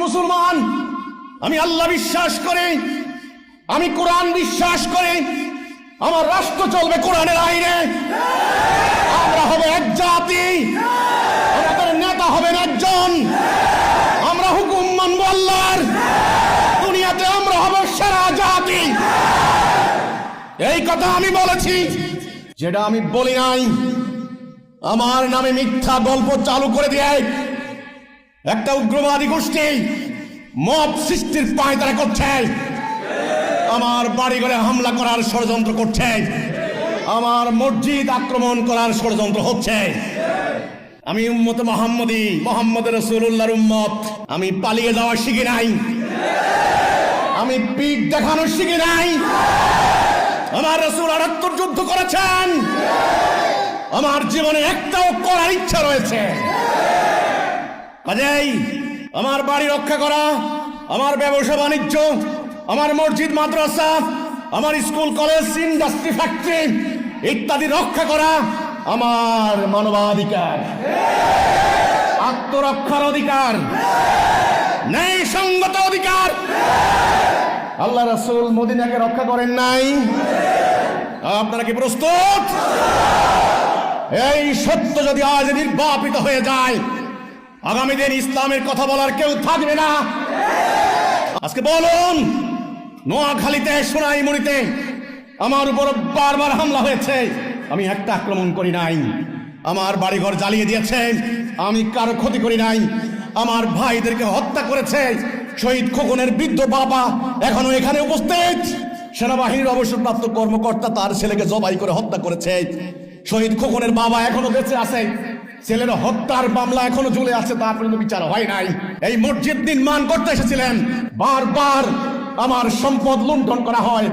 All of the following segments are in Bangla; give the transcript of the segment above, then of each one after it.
মুসলমান, আমি আল্লাহ বিশ্বাস করি, আমি কোরআন বিশ্বাস করি, আমার রাষ্ট্র চলবে কোরআনের আইনে। আমরা হবে এক জাতি, আমাদের নেতা হবেন একজন, আমরা হুকুম মানব আল্লাহর, দুনিয়াতে আমরা হব সেরা জাতি। এই কথা আমি বলেছি, যেটা আমি বলি নাই। আমার নামে মিথ্যা গল্প চালু করে দিয়ে একটা উগ্রবাদী গোষ্ঠী মব সৃষ্টির পায়তারা করছে, আমার বাড়িঘরে হামলা করার ষড়যন্ত্র করছে, আমার মসজিদ আক্রমণ করার ষড়যন্ত্র হচ্ছে। আমি উম্মত মুহাম্মদী, মুহাম্মদ রাসূলুল্লাহর উম্মত। আমি পালিয়ে যাওয়া শিখি নাই, আমি পিঠ দেখানো শিখি নাই। আমার রাসূল ৭৮ যুদ্ধ করেছেন, আমার জীবনে একটাও করার ইচ্ছা রয়েছে। কাজেই আমার বাড়ি রক্ষা করা, আমার ব্যবসা বাণিজ্য, আমার মসজিদ মাদ্রাসা, আমার স্কুল কলেজ ইন্ডাস্ট্রি ফ্যাক্টরি ইত্যাদি রক্ষা করা আমার মানবাধিকার, আত্মরক্ষার অধিকার, ন্যায়সঙ্গত অধিকার। আল্লাহ রাসূল মদিনাকে রক্ষা করেন নাই? আপনারা কি প্রস্তুত? এই সত্য যদি আজ নির্বাপিত হয়ে যায়, আগামী দিন ইসলামের কথা বলার কেউ থাকবে না। আজকে বলুন, নোয়াখালীতে, সোনাইমুড়িতে আমার উপর বারবার হামলা হয়েছে, আমি একটা আক্রমণ করি নাই। আমার বাড়িঘর জ্বালিয়ে দিয়েছে, আমি কারো ক্ষতি করি নাই। আমার ভাইদেরকে হত্যা করেছে। শহীদ খোকনের বৃদ্ধ বাবা এখনো এখানে উপস্থিত। সেনাবাহিনীর অবসরপ্রাপ্ত কর্মকর্তা তার ছেলেকে জবাই করে হত্যা করেছে। শহীদ খোকনের বাবা এখনো বেঁচে আছে, ছেলের হত্যার মামলা এখনো ঝুলে আছে, তার পর্যন্ত বিচার হয় নাই। এই মসজিদ নির্মাণ করতে এসেছিলেন, বারবার আমার সম্পদ লুণ্ঠন করা হয়,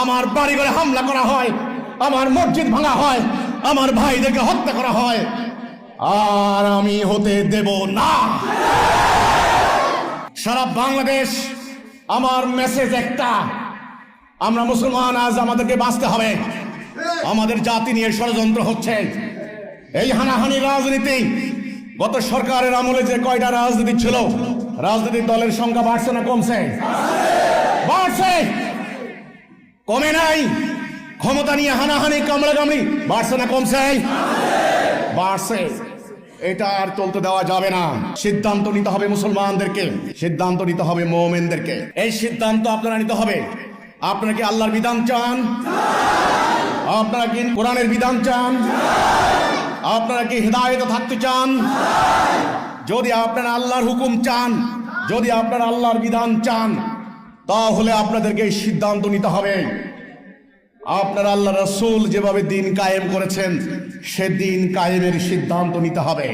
আমার বাড়িঘরে হামলা করা হয়, আমার মসজিদ ভাঙা হয়, আমার ভাইদেরকে হত্যা করা হয়, আর আমি হতে দেব না। সারা বাংলাদেশ আমার মেসেজ একটা, আমরা মুসলমান, আজ আমাদেরকে বাঁচতে হবে। আমাদের জাতি নিয়ে ষড়যন্ত্র হচ্ছে, এই হানাহানি রাজনীতি। গত সরকারের আমলে যে কয়টা রাজনীতি ছিল, রাজনৈতিক দলের সংখ্যা বাড়ছে না কমছে? বাড়ছে, কমে নাই। ক্ষমতা নিয়ে হানাহানি, কামড়াকামড়ি বাড়ছে না কমছে? বাড়ছে। এটা আর চলতে দেওয়া যাবে না। সিদ্ধান্ত নিতে হবে মুসলমানদেরকে, সিদ্ধান্ত নিতে হবে মুমিনদেরকে। এই সিদ্ধান্ত আপনারা নিতে হবে। আপনারা কি আল্লাহর বিধান চান? আপনারা কি কোরআনের বিধান চান? আপনারা কি হিদায়াতে থাকতে চান? যদি আপনারা আল্লাহর হুকুম চান, যদি আপনারা আল্লাহর বিধান চান, তাহলে আপনাদেরকে এই সিদ্ধান্ত নিতে হবে। আপনারা আল্লাহ রাসূল যেভাবে দিন কায়েম করেছেন, সে দিন কায়েমের সিদ্ধান্ত নিতে হবে।